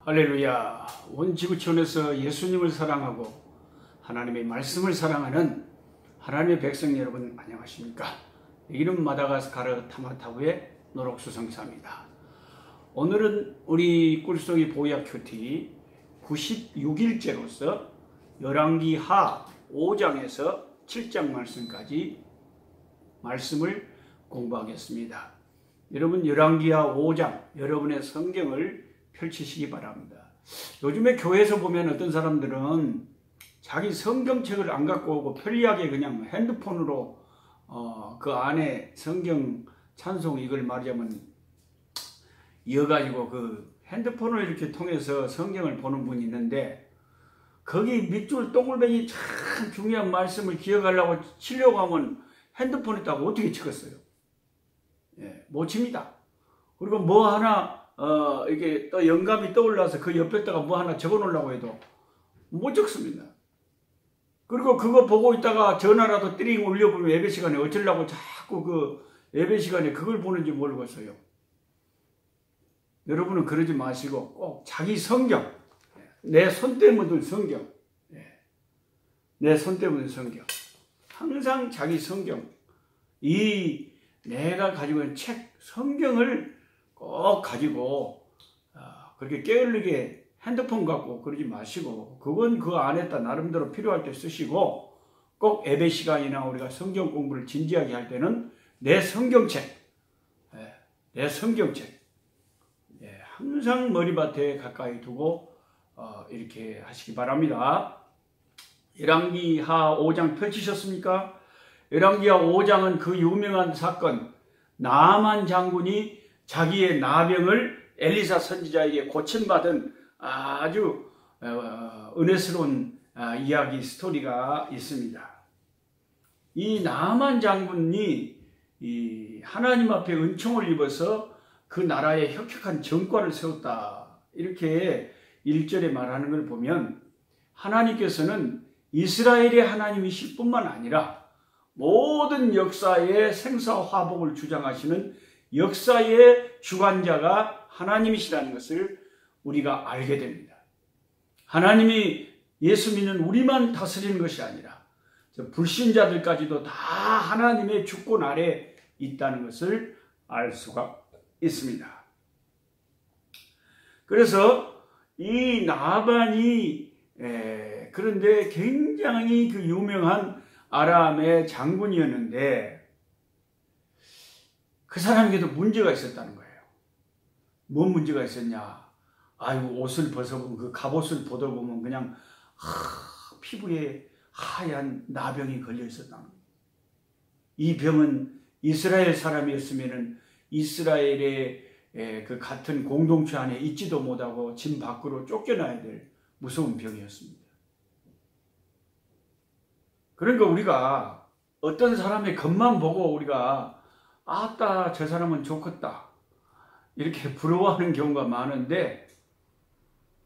할렐루야. 온 지구촌에서 예수님을 사랑하고 하나님의 말씀을 사랑하는 하나님의 백성 여러분 안녕하십니까? 이름 마다가스카르 타마타부의 노록수성사입니다. 오늘은 우리 꿀송이 보약 큐티 96일째로서 열왕기 하 5장에서 7장 말씀까지 말씀을 공부하겠습니다. 여러분 열왕기하 5장 여러분의 성경을 펼치시기 바랍니다. 요즘에 교회에서 보면 어떤 사람들은 자기 성경책을 안 갖고 오고 편리하게 그냥 핸드폰으로 그 안에 성경 찬송 이걸 말하자면 이어가지고 그 핸드폰을 이렇게 통해서 성경을 보는 분이 있는데 거기 밑줄 동글뱅이 참 중요한 말씀을 기억하려고 치려고 하면 핸드폰에다가 어떻게 치겠어요? 예, 못 칩니다. 그리고 뭐 하나 이게 또 영감이 떠올라서 그 옆에다가 뭐 하나 적어 놓으려고 해도 못 적습니다. 그리고 그거 보고 있다가 전화라도 띠링 울려보면 예배 시간에 어쩌려고 자꾸 그 예배 시간에 그걸 보는지 모르겠어요. 여러분은 그러지 마시고 꼭 자기 성경, 내 손때 묻은 성경, 내 손때 묻은 성경, 항상 자기 성경, 이 내가 가지고 있는 책, 성경을 꼭 가지고 그렇게 게을르게 핸드폰 갖고 그러지 마시고 그건 그 안에다 나름대로 필요할 때 쓰시고 꼭 예배 시간이나 우리가 성경 공부를 진지하게 할 때는 내 성경책, 내 성경책 항상 머리밭에 가까이 두고 이렇게 하시기 바랍니다. 열왕기하 5장 펼치셨습니까? 열왕기하 5장은 그 유명한 사건 나아만 장군이 자기의 나병을 엘리사 선지자에게 고침받은 아주 은혜스러운 이야기 스토리가 있습니다. 이 나아만 장군이 하나님 앞에 은총을 입어서 그 나라에 혁혁한 정권을 세웠다. 이렇게 1절에 말하는 걸 보면 하나님께서는 이스라엘의 하나님이실 뿐만 아니라 모든 역사의 생사화복을 주장하시는 역사의 주관자가 하나님이시라는 것을 우리가 알게 됩니다. 하나님이 예수 믿는 우리만 다스리는 것이 아니라 불신자들까지도 다 하나님의 주권 아래 있다는 것을 알 수가 있습니다. 그래서 이 나반이 그런데 굉장히 그 유명한 아람의 장군이었는데 그 사람에게도 문제가 있었다는 거예요. 뭔 문제가 있었냐? 아이고 옷을 벗어보면 그 갑옷을 벗어보면 그냥 피부에 하얀 나병이 걸려 있었다는 거예요. 이 병은 이스라엘 사람이었으면은 이스라엘의 그 같은 공동체 안에 있지도 못하고 집 밖으로 쫓겨나야 될 무서운 병이었습니다. 그러니까 우리가 어떤 사람의 겉만 보고 우리가 아따 저 사람은 좋겠다 이렇게 부러워하는 경우가 많은데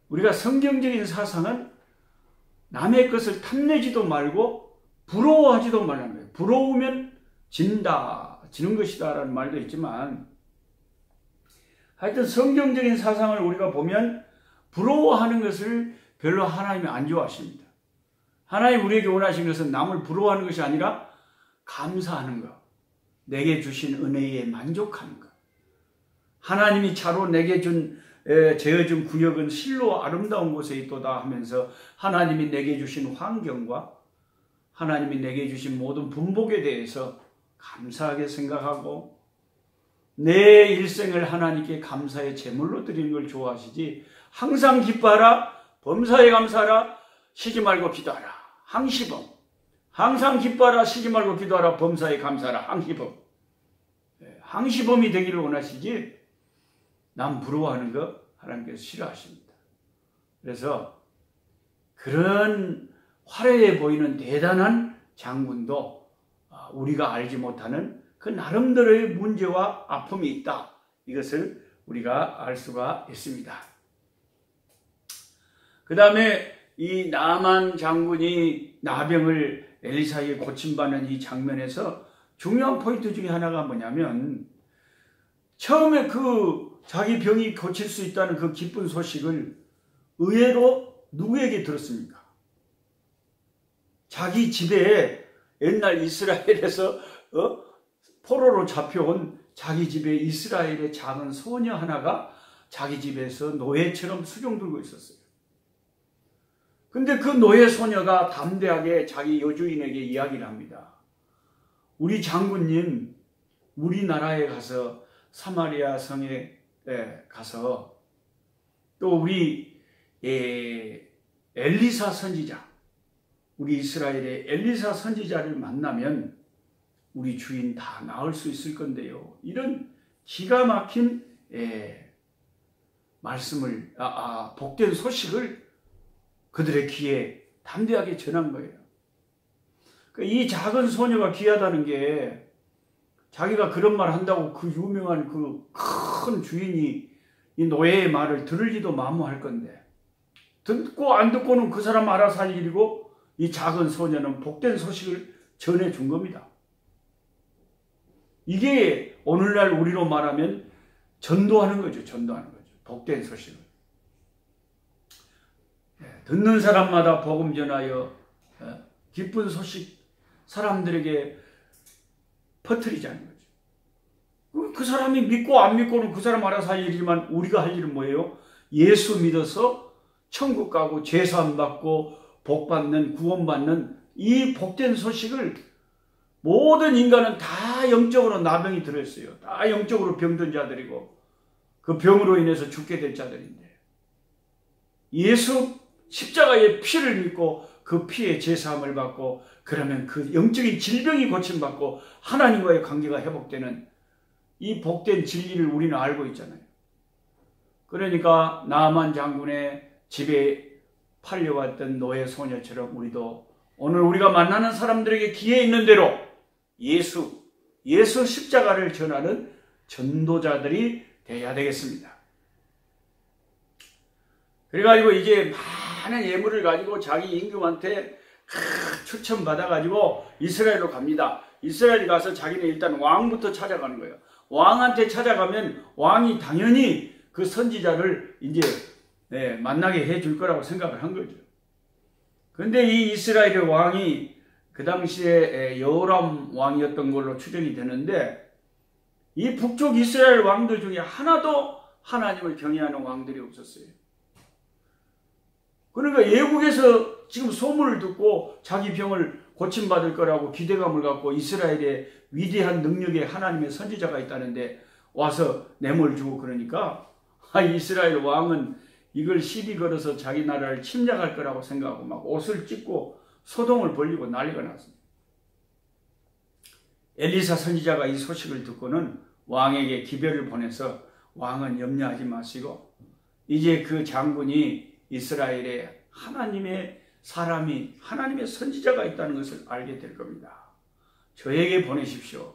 우리가 성경적인 사상은 남의 것을 탐내지도 말고 부러워하지도 말라는 거예요. 부러우면 지는 것이다 라는 말도 있지만 하여튼 성경적인 사상을 우리가 보면 부러워하는 것을 별로 하나님이 안 좋아하십니다. 하나님 우리에게 원하시는 것은 남을 부러워하는 것이 아니라 감사하는 것, 내게 주신 은혜에 만족하는 것. 하나님이 차로 내게 제어준 구역은 실로 아름다운 곳에 있도다 하면서 하나님이 내게 주신 환경과 하나님이 내게 주신 모든 분복에 대해서 감사하게 생각하고 내 일생을 하나님께 감사의 제물로 드리는 걸 좋아하시지 항상 기뻐하라, 범사에 감사하라, 쉬지 말고 기도하라. 항시범. 항상 기뻐하라, 쉬지 말고 기도하라, 범사에 감사하라. 항시범. 항시범이 되기를 원하시지 남 부러워하는 거 하나님께서 싫어하십니다. 그래서 그런 화려해 보이는 대단한 장군도 우리가 알지 못하는 그 나름대로의 문제와 아픔이 있다. 이것을 우리가 알 수가 있습니다. 그 다음에 이 나아만 장군이 나병을 엘리사에게 고침받는 이 장면에서 중요한 포인트 중에 하나가 뭐냐면 처음에 그 자기 병이 고칠 수 있다는 그 기쁜 소식을 의외로 누구에게 들었습니까? 자기 집에 옛날 이스라엘에서 포로로 잡혀온 자기 집에 이스라엘의 작은 소녀 하나가 자기 집에서 노예처럼 수종 들고 있었어요. 근데 그 노예 소녀가 담대하게 자기 여주인에게 이야기를 합니다. 우리 장군님, 우리나라에 가서 사마리아 성에 가서 또 우리 엘리사 선지자, 우리 이스라엘의 엘리사 선지자를 만나면 우리 주인 다 나을 수 있을 건데요. 이런 기가 막힌 말씀을, 복된 소식을 그들의 귀에 담대하게 전한 거예요. 이 작은 소녀가 귀하다는 게 자기가 그런 말 한다고 그 유명한 그 큰 주인이 이 노예의 말을 들을지도 만무할 건데, 듣고 안 듣고는 그 사람 알아서 할 일이고 이 작은 소녀는 복된 소식을 전해준 겁니다. 이게 오늘날 우리로 말하면 전도하는 거죠. 전도하는 거죠. 복된 소식을. 듣는 사람마다 복음 전하여 기쁜 소식 사람들에게 퍼뜨리자는 거죠. 그 사람이 믿고 안 믿고는 그 사람 알아서 할 일이지만 우리가 할 일은 뭐예요? 예수 믿어서 천국 가고 죄사함 받고 복 받는, 구원받는 이 복된 소식을 모든 인간은 다 영적으로 나병이 들어있어요. 다 영적으로 병든 자들이고 그 병으로 인해서 죽게 될 자들인데, 예수 십자가의 피를 믿고 그 피의 제사함을 받고 그러면 그 영적인 질병이 고침받고 하나님과의 관계가 회복되는 이 복된 진리를 우리는 알고 있잖아요. 그러니까 나만 장군의 집에 팔려왔던 노예 소녀처럼 우리도 오늘 우리가 만나는 사람들에게 기회 있는 대로 예수 십자가를 전하는 전도자들이 되어야 되겠습니다. 그래가지고 이제 많은 예물을 가지고 자기 임금한테 추천받아가지고 이스라엘로 갑니다. 이스라엘 가서 자기는 일단 왕부터 찾아가는 거예요. 왕한테 찾아가면 왕이 당연히 그 선지자를 이제 만나게 해줄 거라고 생각을 한 거죠. 그런데 이 이스라엘의 왕이 그 당시에 여호람 왕이었던 걸로 추정이 되는데, 이 북쪽 이스라엘 왕들 중에 하나도 하나님을 경외하는 왕들이 없었어요. 그러니까 예국에서 지금 소문을 듣고 자기 병을 고침받을 거라고 기대감을 갖고 이스라엘의 위대한 능력의 하나님의 선지자가 있다는데 와서 뇌물 주고 그러니까 이스라엘 왕은 이걸 시비 걸어서 자기 나라를 침략할 거라고 생각하고 막 옷을 찢고 소동을 벌이고 난리가 났습니다. 엘리사 선지자가 이 소식을 듣고는 왕에게 기별을 보내서 왕은 염려하지 마시고 이제 그 장군이 이스라엘에 하나님의 사람이, 하나님의 선지자가 있다는 것을 알게 될 겁니다. 저에게 보내십시오.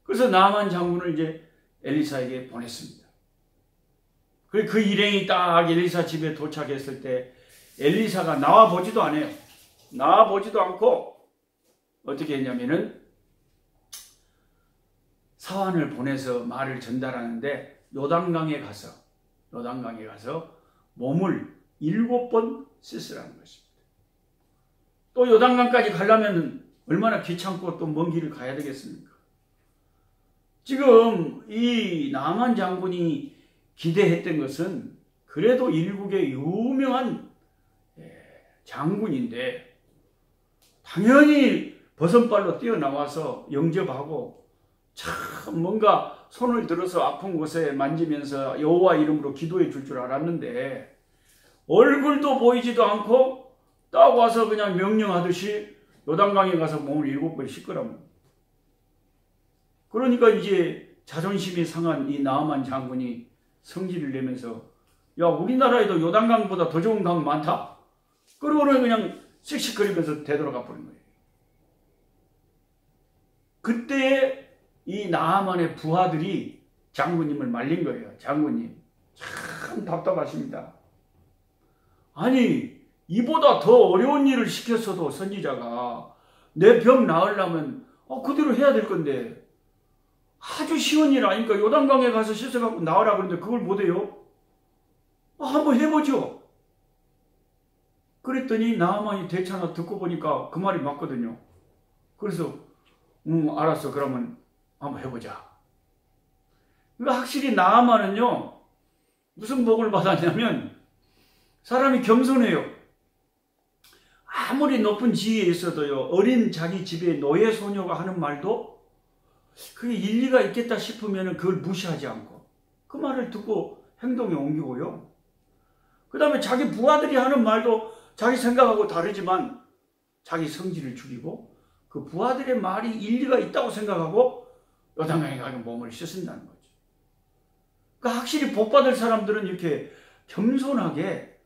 그래서 나만 장군을 이제 엘리사에게 보냈습니다. 그 일행이 딱 엘리사 집에 도착했을 때 엘리사가 나와보지도 않아요. 나와보지도 않고 어떻게 했냐면은 사환을 보내서 말을 전달하는데 요단강에 가서 몸을 7번 씻으라는 것입니다. 또 요단강까지 가려면 얼마나 귀찮고 또 먼 길을 가야 되겠습니까? 지금 이 나만 장군이 기대했던 것은 그래도 일국의 유명한 장군인데 당연히 버선발로 뛰어나와서 영접하고 참 뭔가 손을 들어서 아픈 곳에 만지면서 여호와 이름으로 기도해 줄 줄 알았는데 얼굴도 보이지도 않고 딱 와서 그냥 명령하듯이 요단강에 가서 몸을 7번 씻으라고. 그러니까 이제 자존심이 상한 이 나아만 장군이 성질을 내면서 야, 우리나라에도 요단강보다 더 좋은 강 많다. 그러고는 그냥 씩씩거리면서 되돌아가 버린 거예요. 그때 이 나아만의 부하들이 장군님을 말린 거예요. 장군님 참 답답하십니다. 아니 이보다 더 어려운 일을 시켰어도 선지자가 내 병 나으려면 그대로 해야 될 건데 아주 쉬운 일 아니까 요단강에 가서 씻어갖고 나오라 그러는데 그걸 못해요. 한번 해보죠. 그랬더니 나아만이 대차나 듣고 보니까 그 말이 맞거든요. 그래서 알았어. 그러면 한번 해보자. 그러니까 확실히 나아만은요, 무슨 복을 받았냐면 사람이 겸손해요. 아무리 높은 지위에 있어도요, 어린 자기 집의 노예 소녀가 하는 말도 그게 일리가 있겠다 싶으면 그걸 무시하지 않고 그 말을 듣고 행동에 옮기고요. 그 다음에 자기 부하들이 하는 말도 자기 생각하고 다르지만 자기 성질을 죽이고 그 부하들의 말이 일리가 있다고 생각하고 요단강에 가서 몸을 씻는다는 거죠. 그러니까 확실히 복받을 사람들은 이렇게 겸손하게,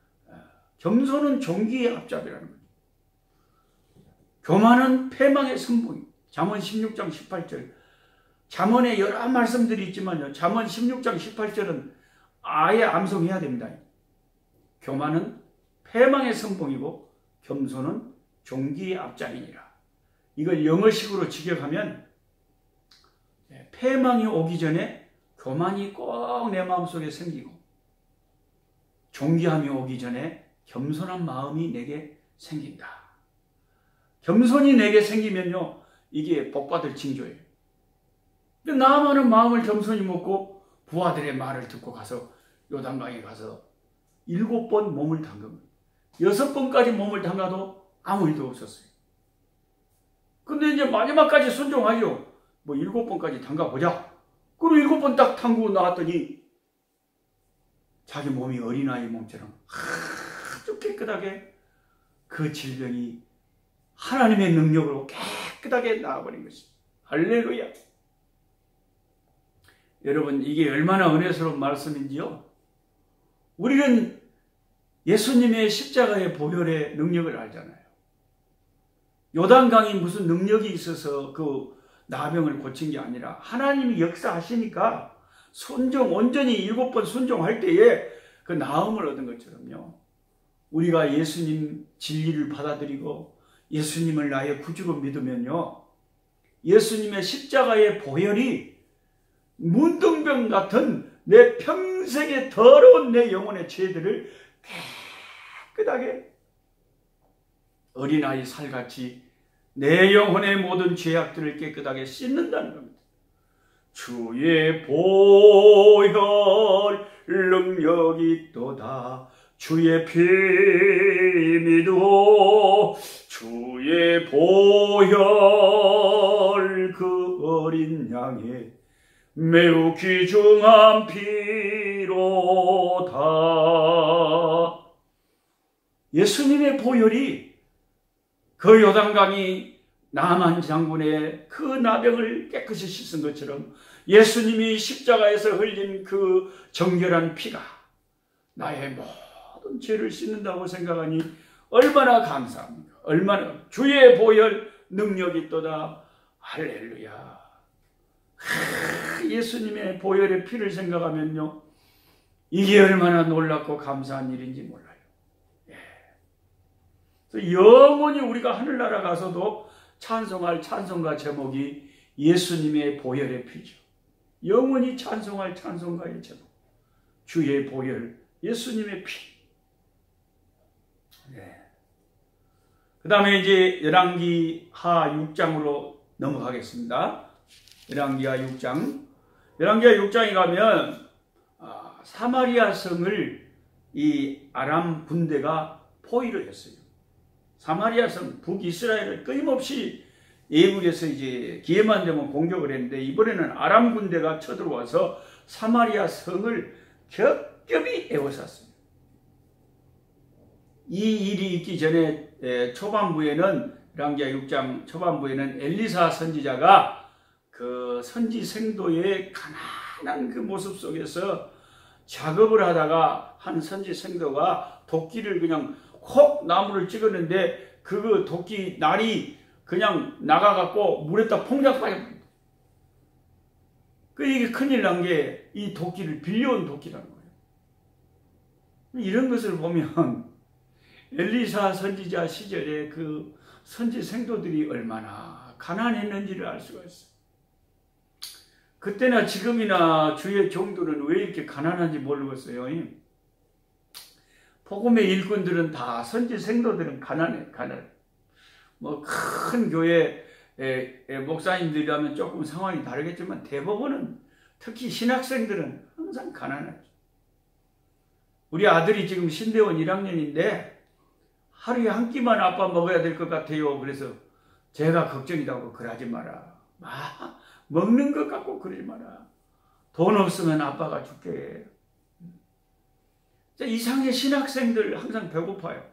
겸손은 종기의 앞잡이라는 거죠. 교만은 패망의 선봉입니다. 잠언 16장 18절. 잠언에 여러 말씀들이 있지만요, 잠언 16장 18절은 아예 암송해야 됩니다. 교만은 패망의 선봉이고 겸손은 종기의 앞잡이니라. 이걸 영어식으로 직역하면 패망이 오기 전에 교만이 꼭 내 마음속에 생기고 존귀함이 오기 전에 겸손한 마음이 내게 생긴다. 겸손이 내게 생기면요, 이게 복받을 징조예요. 나아만은 마음을 겸손히 먹고 부하들의 말을 듣고 가서 요단강에 가서 7번 몸을 담근 거예요. 6번까지 몸을 담가도 아무 일도 없었어요. 근데 이제 마지막까지 순종하죠. 7번까지 담가보자. 그리고 7번 딱 담그고 나왔더니 자기 몸이 어린아이 몸처럼 아주 깨끗하게 그 질병이 하나님의 능력으로 깨끗하게 나아버린 것입니다. 할렐루야. 여러분, 이게 얼마나 은혜스러운 말씀인지요. 우리는 예수님의 십자가의 보혈의 능력을 알잖아요. 요단강이 무슨 능력이 있어서 그 나병을 고친 게 아니라 하나님이 역사하시니까 온전히 7번 순종할 때에 그 나음을 얻은 것처럼요. 우리가 예수님 진리를 받아들이고 예수님을 나의 구주로 믿으면요, 예수님의 십자가의 보혈이 문둥병 같은 내 평생의 더러운 내 영혼의 죄들을 깨끗하게 어린아이 살같이 내 영혼의 모든 죄악들을 깨끗하게 씻는다는 겁니다. 주의 보혈 능력이 있도다. 주의 피 믿어. 주의 보혈 그 어린 양의 매우 귀중한 피로다. 예수님의 보혈이 그 요단강이 나만 장군의 그 나병을 깨끗이 씻은 것처럼 예수님이 십자가에서 흘린 그 정결한 피가 나의 모든 죄를 씻는다고 생각하니 얼마나 감사합니까? 얼마나 주의 보혈 능력이 있도다. 할렐루야. 예수님의 보혈의 피를 생각하면요, 이게 얼마나 놀랍고 감사한 일인지 몰라요. 영원히 우리가 하늘나라 가서도 찬송할 찬송가 제목이 예수님의 보혈의 피죠. 영원히 찬송할 찬송가의 제목, 주의 보혈, 예수님의 피. 그 다음에 이제 열왕기하 6장으로 넘어가겠습니다. 열왕기하 6장. 열왕기하 6장에 가면 사마리아 성을 이 아람 군대가 포위를 했어요. 사마리아 성, 북이스라엘을 끊임없이 애국에서 이제 기회만 되면 공격을 했는데, 이번에는 아람 군대가 쳐들어와서 사마리아 성을 겹겹이 에워쌌습니다. 이 일이 있기 전에 초반부에는, 열왕기하 6장 초반부에는 엘리사 선지자가 그 선지 생도의 가난한 그 모습 속에서 작업을 하다가 한 선지 생도가 도끼를 그냥 콕 나무를 찍었는데 그 도끼 날이 그냥 나가갖고 물에다 퐁당 빠졌습니다. 이게 큰일 난 게 이 도끼를 빌려온 도끼라는 거예요. 이런 것을 보면 엘리사 선지자 시절에 그 선지 생도들이 얼마나 가난했는지를 알 수가 있어요. 그때나 지금이나 주의 종들은 왜 이렇게 가난한지 모르겠어요. 복음의 일꾼들은 다 선지 생도들은 가난해. 뭐 큰 교회 목사님들이라면 조금 상황이 다르겠지만 대부분은 특히 신학생들은 항상 가난하죠. 우리 아들이 지금 신대원 1학년인데 하루에 한 끼만 아빠 먹어야 될 것 같아요. 그래서 제가 걱정이라고 그러지 마라. 먹는 것 갖고 그러지 마라. 돈 없으면 아빠가 줄게. 이상의 신학생들 항상 배고파요.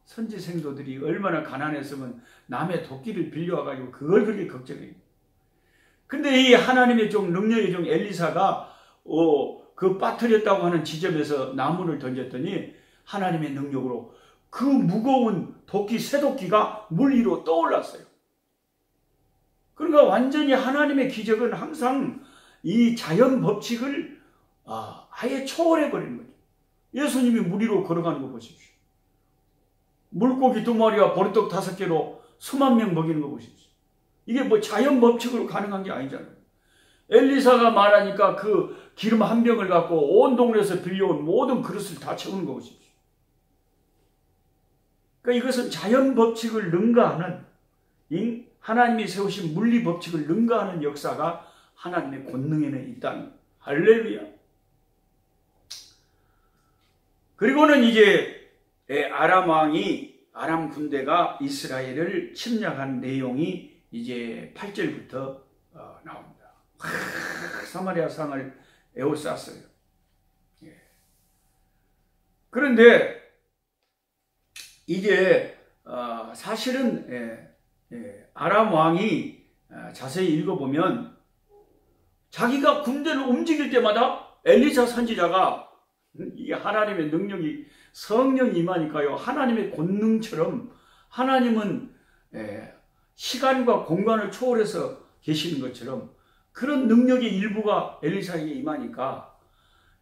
선지 생도들이 얼마나 가난했으면 남의 도끼를 빌려와가지고 그걸 그렇게 걱정해요. 근데 이 하나님의 종, 능력의 종 엘리사가 그 빠뜨렸다고 하는 지점에서 나무를 던졌더니 하나님의 능력으로 그 무거운 도끼, 쇠도끼가 물 위로 떠올랐어요. 그러니까 완전히 하나님의 기적은 항상 이 자연 법칙을 아예 초월해버리는 거죠. 예수님이 물 위로 걸어가는 거 보십시오. 물고기 2마리와 보리떡 5개로 수만 명 먹이는 거 보십시오. 이게 뭐 자연 법칙으로 가능한 게 아니잖아요. 엘리사가 말하니까 그 기름 한 병을 갖고 온 동네에서 빌려온 모든 그릇을 다 채우는 거 보십시오. 그러니까 이것은 자연 법칙을 능가하는, 하나님이 세우신 물리 법칙을 능가하는 역사가 하나님의 권능에는 있다는, 할렐루야. 그리고는 이제 아람 왕이, 아람 군대가 이스라엘을 침략한 내용이 이제 8절부터 나옵니다. 사마리아 상을 에워쌌어요. 그런데 이제 사실은 아람 왕이 자세히 읽어보면 자기가 군대를 움직일 때마다 엘리사 선지자가, 이 하나님의 능력이, 성령이 임하니까요, 하나님의 권능처럼 하나님은 시간과 공간을 초월해서 계시는 것처럼 그런 능력의 일부가 엘리사에게 임하니까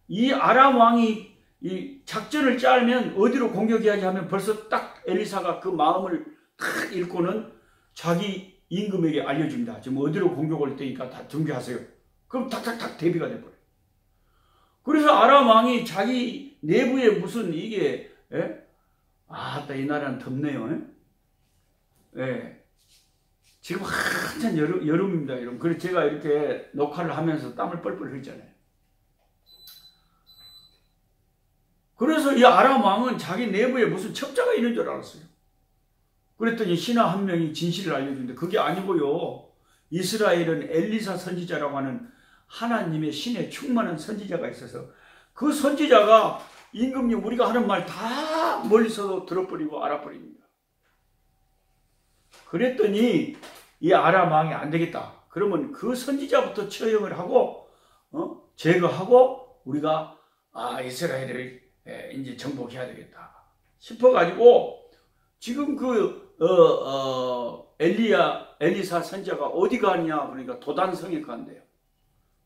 이 아람 왕이 이 작전을 짜면 어디로 공격해야지 하면 벌써 딱 엘리사가 그 마음을 딱 읽고는 자기 임금에게 알려줍니다. 지금 어디로 공격 올 테니까 다 준비하세요. 그럼 탁탁탁 대비가 돼버려요. 그래서 아람 왕이 자기 내부에 무슨 이게, 이 나라는 덥네요. 지금 한참 여름입니다, 여러분. 그래서 제가 이렇게 녹화를 하면서 땀을 뻘뻘 흘리잖아요. 그래서 이 아람 왕은 자기 내부에 무슨 첩자가 있는 줄 알았어요. 그랬더니 신하 한 명이 진실을 알려주는데 그게 아니고요. 이스라엘은 엘리사 선지자라고 하는 하나님의 신에 충만한 선지자가 있어서 그 선지자가 임금님 우리가 하는 말 다 멀리서도 들어버리고 알아버립니다. 그랬더니 이 아람 왕이 안 되겠다. 그러면 그 선지자부터 처형을 하고 제거하고 우리가 이스라엘을 이제 정복해야 되겠다 싶어가지고 지금 엘리사 선지자가 어디 가냐 그러니까 도단성에 간대요.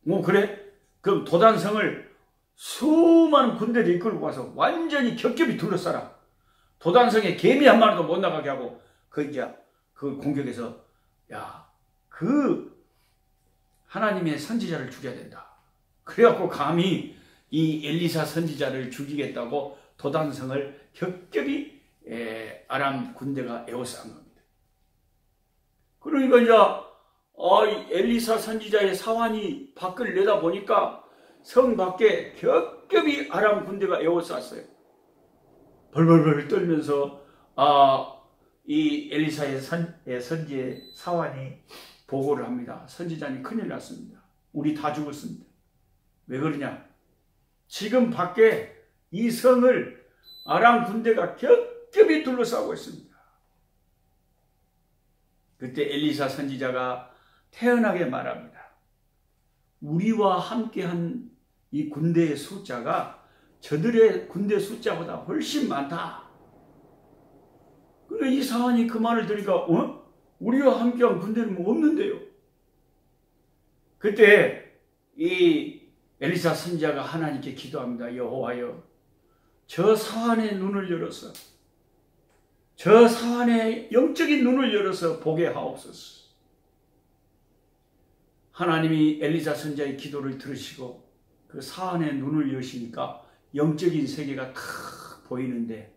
뭐 그래? 그럼 도단성을 수많은 군대를 이끌고 가서 완전히 겹겹이 둘러싸라. 도단성에 개미 한 마리도 못 나가게 하고 그 공격에서 그 하나님의 선지자를 죽여야 된다. 그래갖고 감히 이 엘리사 선지자를 죽이겠다고 도단성을 겹겹이 아람 군대가 에워싼 겁니다. 그러니까 이제 엘리사 선지자의 사환이 밖을 내다보니까 성 밖에 겹겹이 아람 군대가 에워쌌어요. 벌벌벌 떨면서 이 엘리사의 선지의 사환이 보고를 합니다. 선지자님 큰일 났습니다. 우리 다 죽었습니다. 왜 그러냐? 지금 밖에 이 성을 아람 군대가 겹겹이 둘러싸고 있습니다. 그때 엘리사 선지자가 태연하게 말합니다. 우리와 함께한 이 군대의 숫자가 저들의 군대 숫자보다 훨씬 많다. 그래 이 사환이 그 말을 들으니까 우리와 함께한 군대는 뭐 없는데요. 그때 이 엘리사 선지자가 하나님께 기도합니다. 여호와여, 저 사환의 눈을 열어서, 저 사환의 영적인 눈을 열어서 보게 하옵소서. 하나님이 엘리사 선지자의 기도를 들으시고 그 사환의 눈을 여시니까 영적인 세계가 탁 보이는데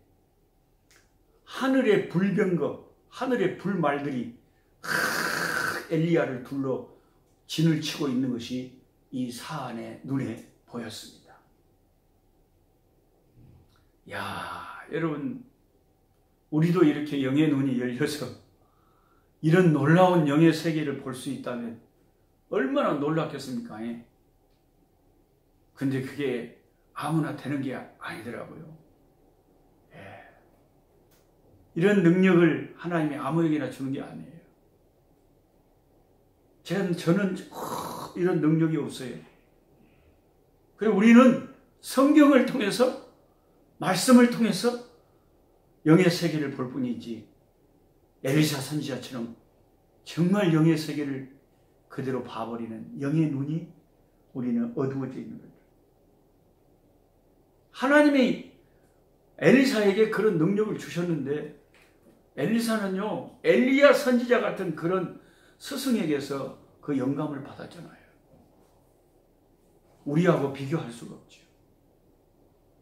하늘의 불병거, 하늘의 불말들이 엘리야를 둘러 진을 치고 있는 것이 이 사안의 눈에 보였습니다. 야, 여러분, 우리도 이렇게 영의 눈이 열려서 이런 놀라운 영의 세계를 볼 수 있다면 얼마나 놀랍겠습니까? 근데 그게 아무나 되는 게 아니더라고요. 이런 능력을 하나님이 아무에게나 주는 게 아니에요. 저는 이런 능력이 없어요. 그리고 우리는 성경을 통해서, 말씀을 통해서 영의 세계를 볼 뿐이지, 엘리사 선지자처럼 정말 영의 세계를 그대로 봐버리는 영의 눈이 우리는 어두워져 있는 거죠. 하나님이 엘리사에게 그런 능력을 주셨는데, 엘리사는요, 엘리야 선지자 같은 그런 스승에게서 그 영감을 받았잖아요. 우리하고 비교할 수가 없죠.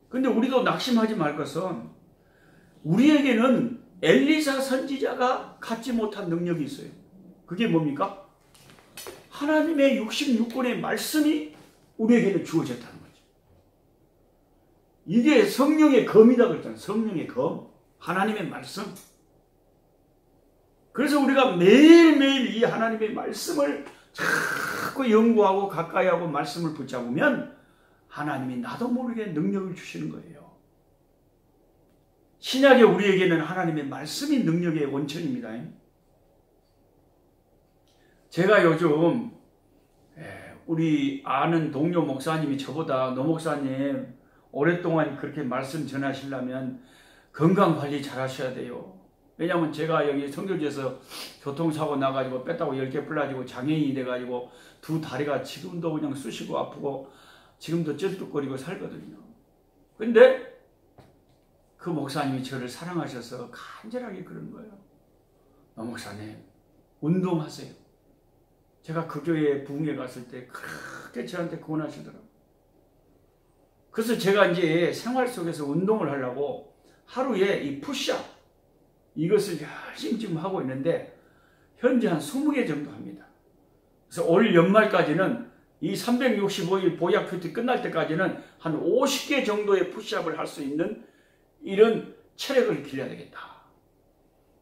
근데 우리도 낙심하지 말 것은, 우리에게는 엘리사 선지자가 갖지 못한 능력이 있어요. 그게 뭡니까? 하나님의 66권의 말씀이 우리에게는 주어졌다는 거죠. 이게 성령의 검이다 그랬잖아요. 성령의 검, 하나님의 말씀. 그래서 우리가 매일매일 이 하나님의 말씀을 자꾸 연구하고 가까이하고 말씀을 붙잡으면 하나님이 나도 모르게 능력을 주시는 거예요. 신약의 우리에게는 하나님의 말씀이 능력의 원천입니다. 제가 요즘 우리 아는 동료 목사님이 저보다, 노 목사님 오랫동안 그렇게 말씀 전하시려면 건강관리 잘 하셔야 돼요. 왜냐하면 제가 여기 성교지에서 교통사고 나가지고 뺐다고 10개 불라지고 장애인이 돼가지고 두 다리가 지금도 그냥 쑤시고 아프고 지금도 쩔뚝거리고 살거든요. 근데 그 목사님이 저를 사랑하셔서 간절하게 그런 거예요. 노 목사님, 운동하세요. 제가 그 교회 부흥회 갔을 때 그렇게 저한테 권하시더라고요. 그래서 제가 이제 생활 속에서 운동을 하려고 하루에 이 푸시업, 이것을 열심히 지금 하고 있는데 현재 한 20개 정도 합니다. 그래서 올 연말까지는 이 365일 보약 큐티 끝날 때까지는 한 50개 정도의 푸시업을 할 수 있는 이런 체력을 길러야 되겠다.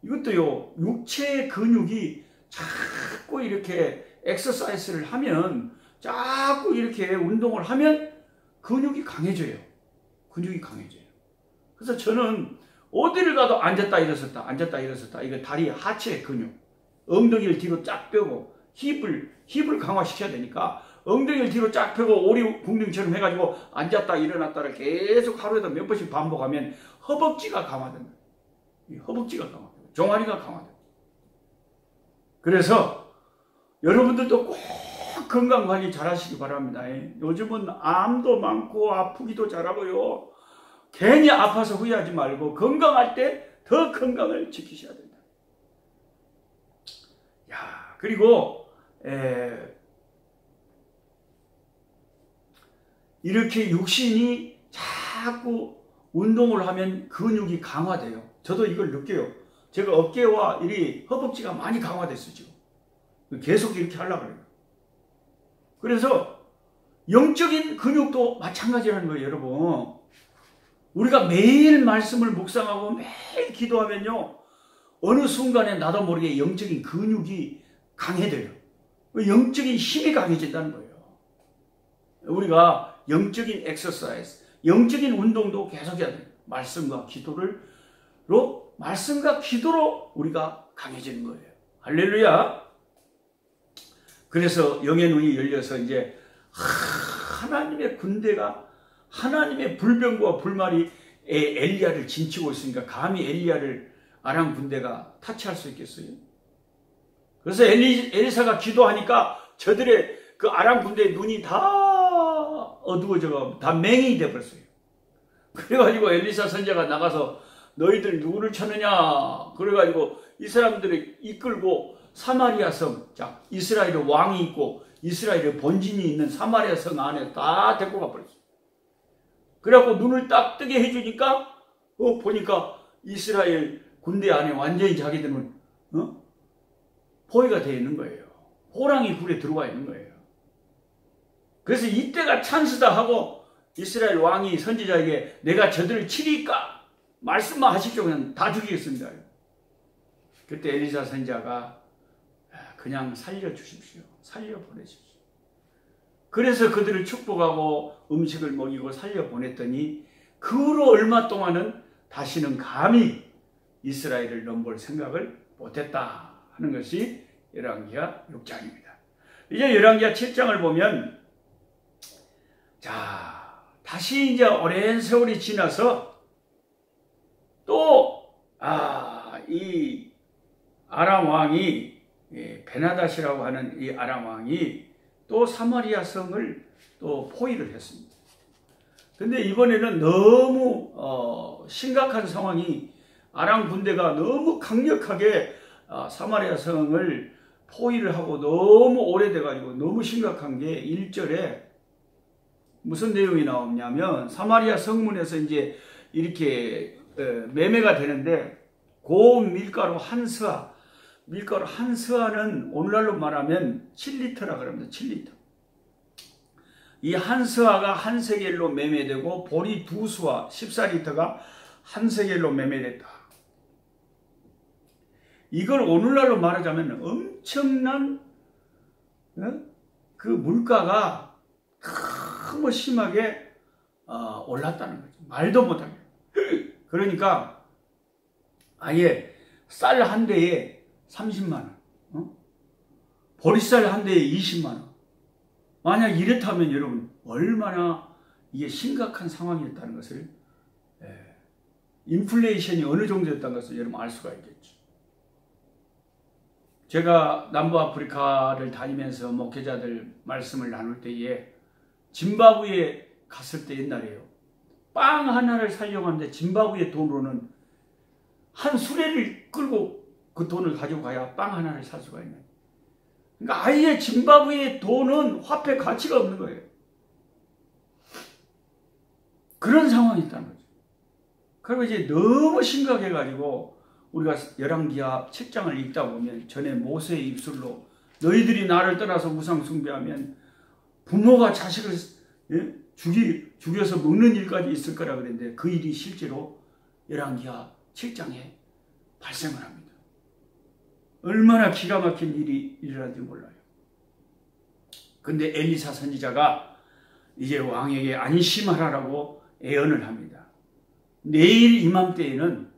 이것도요, 육체의 근육이 자꾸 이렇게 엑서사이즈를 하면, 자꾸 이렇게 운동을 하면 근육이 강해져요. 근육이 강해져요. 그래서 저는 어디를 가도 앉았다 일어섰다, 앉았다 일어섰다. 이거 다리 하체 근육, 엉덩이를 뒤로 쫙 펴고 힙을 강화시켜야 되니까 엉덩이를 뒤로 쫙 펴고 오리궁둥이처럼 해가지고 앉았다 일어났다를 계속 하루에도 몇 번씩 반복하면 허벅지가 강화된다. 허벅지가 강화된다. 종아리가 강화된다. 그래서 여러분들도 꼭 건강관리 잘 하시기 바랍니다. 요즘은 암도 많고 아프기도 잘하고요. 괜히 아파서 후회하지 말고 건강할 때 더 건강을 지키셔야 된다. 야, 그리고 이렇게 육신이 자꾸 운동을 하면 근육이 강화돼요. 저도 이걸 느껴요. 제가 어깨와 이 허벅지가 많이 강화됐어요. 지금 계속 이렇게 하려고 그래요. 그래서 영적인 근육도 마찬가지라는 거예요. 여러분, 우리가 매일 말씀을 묵상하고 매일 기도하면요, 어느 순간에 나도 모르게 영적인 근육이 강해져요. 영적인 힘이 강해진다는 거예요. 우리가 영적인 엑서사이즈, 영적인 운동도 계속 해야 돼요. 말씀과 기도로 우리가 강해지는 거예요. 할렐루야. 그래서 영의 눈이 열려서 이제 하나님의 군대가, 하나님의 불병과 불말이 엘리야를 진치고 있으니까 감히 엘리야를 아람 군대가 타치할 수 있겠어요? 그래서 엘리사가 기도하니까 저들의 그 아람 군대의 눈이 다 어두워져가지고 다 맹인이 돼버렸어요. 그래가지고 엘리사 선지자가 나가서 너희들 누구를 찾느냐, 그래가지고 이 사람들을 이끌고 사마리아 성, 자, 이스라엘의 왕이 있고 이스라엘의 본진이 있는 사마리아 성 안에 다 데리고 가버렸어요. 그래갖고 눈을 딱 뜨게 해주니까 보니까 이스라엘 군대 안에 완전히 자기들은 포위가 되어 있는 거예요. 호랑이 굴에 들어와 있는 거예요. 그래서 이때가 찬스다 하고 이스라엘 왕이 선지자에게 내가 저들을 치리까 말씀만 하십시오. 그냥 다 죽이겠습니다. 그때 엘리사 선지자가 그냥 살려주십시오. 살려보내십시오. 그래서 그들을 축복하고 음식을 먹이고 살려보냈더니 그 후로 얼마 동안은 다시는 감히 이스라엘을 넘볼 생각을 못했다 하는 것이 열왕기하 6장입니다. 이제 열왕기하 7장을 보면 자 다시 이제 오랜 세월이 지나서 또 이 아람 왕이 베나닷이라고 하는 이 아람 왕이 또 사마리아 성을 또 포위를 했습니다. 근데 이번에는 너무 심각한 상황이 아람 군대가 너무 강력하게 사마리아 성을 포위를 하고 너무 오래돼 가지고 너무 심각한 게 1절에 무슨 내용이 나오냐면 사마리아 성문에서 이제 이렇게 매매가 되는데 고운 밀가루 한 스아, 밀가루 한 스아는 오늘날로 말하면 7리터라 그럽니다. 7리터. 이 한 스아가 한 세겔로 매매되고 보리 두 수아 14리터가 한 세겔로 매매됐다. 이걸 오늘날로 말하자면 엄청난 그 물가가 너무 심하게 올랐다는 거죠. 말도 못하게. 그러니까 아예 쌀 한 대에 30만 원, 보리쌀 한 대에 20만 원. 만약 이렇다면 여러분 얼마나 이게 심각한 상황이었다는 것을 인플레이션이 어느 정도였다는 것을 여러분 알 수가 있겠죠. 제가 남부아프리카를 다니면서 목회자들 말씀을 나눌 때에 짐바브웨에 갔을 때 옛날에요. 빵 하나를 사려고 하는데 짐바브웨 돈으로는 한 수레를 끌고 그 돈을 가지고 가야 빵 하나를 살 수가 있는. 그러니까 아예 짐바브웨의 돈은 화폐 가치가 없는 거예요. 그런 상황이 있다는 거죠. 그리고 이제 너무 심각해가지고 우리가 열왕기하 7장을 읽다 보면 전에 모세의 입술로 너희들이 나를 떠나서 우상 숭배하면 부모가 자식을 죽여서 먹는 일까지 있을 거라 그랬는데 그 일이 실제로 열왕기하 7장에 발생을 합니다. 얼마나 기가 막힌 일이 일어난지 몰라요. 근데 엘리사 선지자가 이제 왕에게 안심하라고 애언을 합니다. 내일 이맘때에는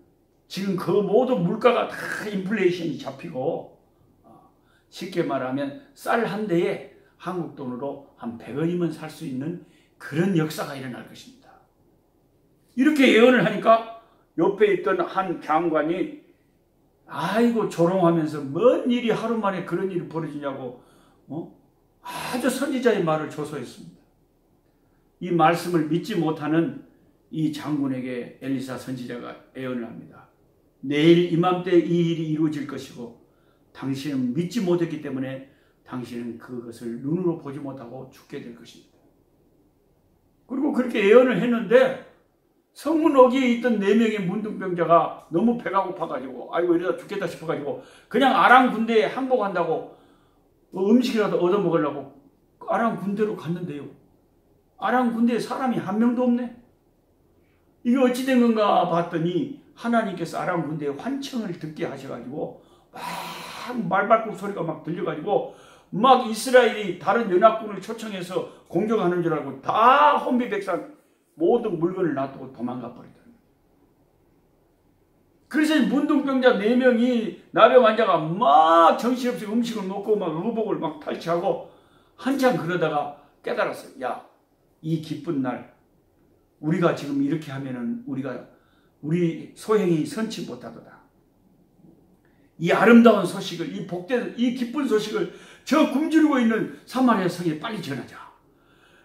지금 그 모든 물가가 다 인플레이션이 잡히고 쉽게 말하면 쌀 한 대에 한국 돈으로 한 100원이면 살 수 있는 그런 역사가 일어날 것입니다. 이렇게 예언을 하니까 옆에 있던 한 장관이 아이고 조롱하면서 뭔 일이 하루 만에 그런 일이 벌어지냐고 아주 선지자의 말을 조소했습니다. 이 말씀을 믿지 못하는 이 장군에게 엘리사 선지자가 애언을 합니다. 내일 이맘때 이 일이 이루어질 것이고 당신은 믿지 못했기 때문에 당신은 그것을 눈으로 보지 못하고 죽게 될 것입니다. 그리고 그렇게 예언을 했는데 성문 어귀에 있던 4명의 문둥병자가 너무 배가 고파가지고 아이고 이러다 죽겠다 싶어가지고 그냥 아람 군대에 항복한다고 음식이라도 얻어먹으려고 아람 군대로 갔는데요. 아람 군대에 사람이 한 명도 없네. 이게 어찌 된 건가 봤더니 하나님께서 아람 군대의 환청을 듣게 하셔가지고 막 말발굽 소리가 막 들려가지고 막 이스라엘이 다른 연합군을 초청해서 공격하는 줄 알고 다 혼비백산 모든 물건을 놔두고 도망가 버리더라고요. 그래서 문둥병자 4명이 나병 환자가 막 정신없이 음식을 먹고 막 의복을 막 탈취하고 한참 그러다가 깨달았어요. 야, 이 기쁜 날 우리가 지금 이렇게 하면은 우리 소행이 선치 못하도다. 이 아름다운 소식을, 이 복된, 이 기쁜 소식을 저 굶주리고 있는 사마리아 성에 빨리 전하자.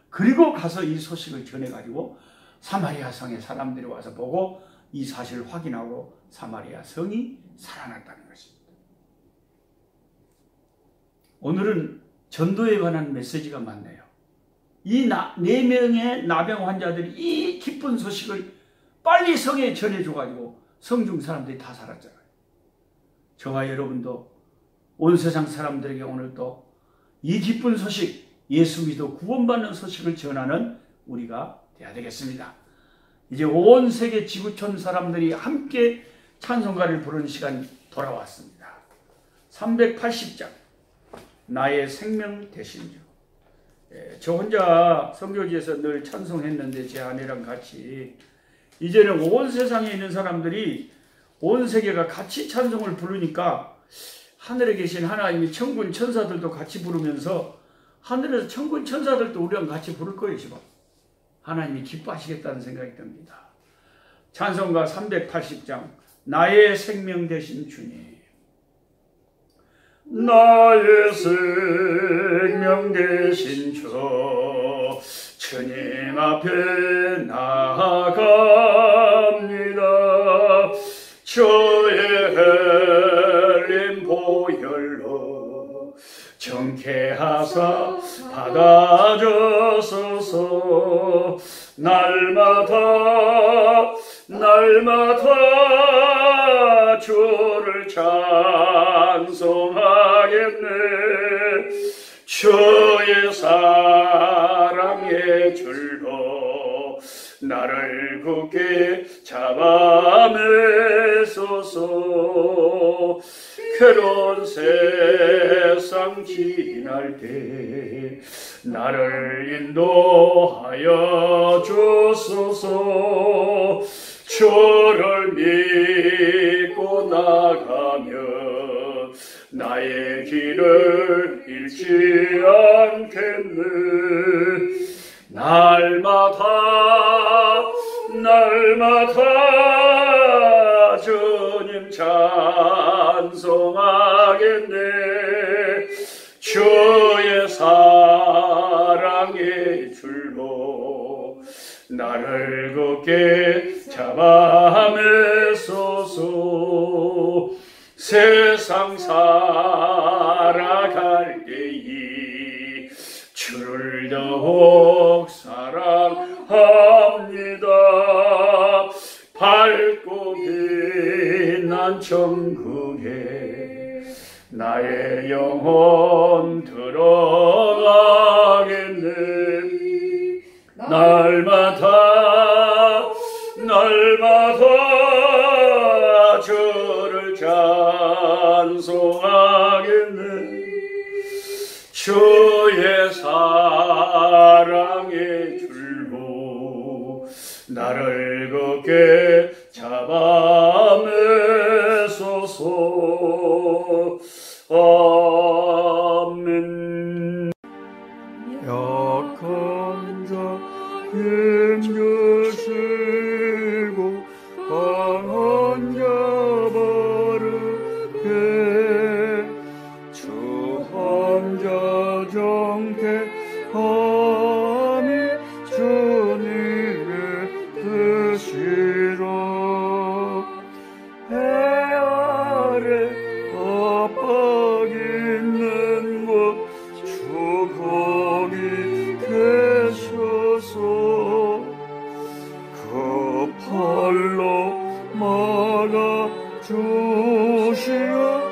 그리고 가서 이 소식을 전해가지고 사마리아 성에 사람들이 와서 보고 이 사실을 확인하고 사마리아 성이 살아났다는 것입니다. 오늘은 전도에 관한 메시지가 많네요. 이 4명의 나병 환자들이 이 기쁜 소식을 빨리 성에 전해줘가지고 성중 사람들이 다 살았잖아요. 저와 여러분도 온 세상 사람들에게 오늘 또 이 기쁜 소식, 예수 믿어 구원받는 소식을 전하는 우리가 돼야 되겠습니다. 이제 온 세계 지구촌 사람들이 함께 찬송가를 부르는 시간이 돌아왔습니다. 380장 나의 생명 되신 주. 저 혼자 선교지에서 늘 찬송했는데 제 아내랑 같이 이제는 온 세상에 있는 사람들이 온 세계가 같이 찬송을 부르니까 하늘에 계신 하나님이 천군 천사들도 같이 부르면서 하늘에서 천군 천사들도 우리랑 같이 부를 거예요. 지금 하나님이 기뻐하시겠다는 생각이 듭니다. 찬송가 380장 나의 생명 되신 주님. 나의 생명 되신 주 주님 앞에 나아갑니다. 주의 흘린 보혈로 정케하사 받아주소서. 날마다 주를 찬송하겠네. 주의 사랑의 줄로 나를 굳게 잡아매소서. 괴로운 세상 지날 때 나를 인도하여 주소서. 주를 믿고 나가면 나의 길을 잃지 않겠네. 날마다 주님 찬송하겠네. 주의 사랑의 줄로 나를 굳게 잡아매소서. 세상 살아갈 때에 주를 더욱 사랑합니다. 밝고 빛난 천국에 나의 영혼 들어가겠네. 날마다 주를 찬송하겠네. 주의 사랑의 줄로 나를 굳게 잡아매소서. 아멘. 약한 자 힘주시고 강한 자 바르게 주 환자 정케함이 주님의 뜻이라. 해 아래 압박 있는 곳 주 거기 계셔서 그 팔로 막아 주시오.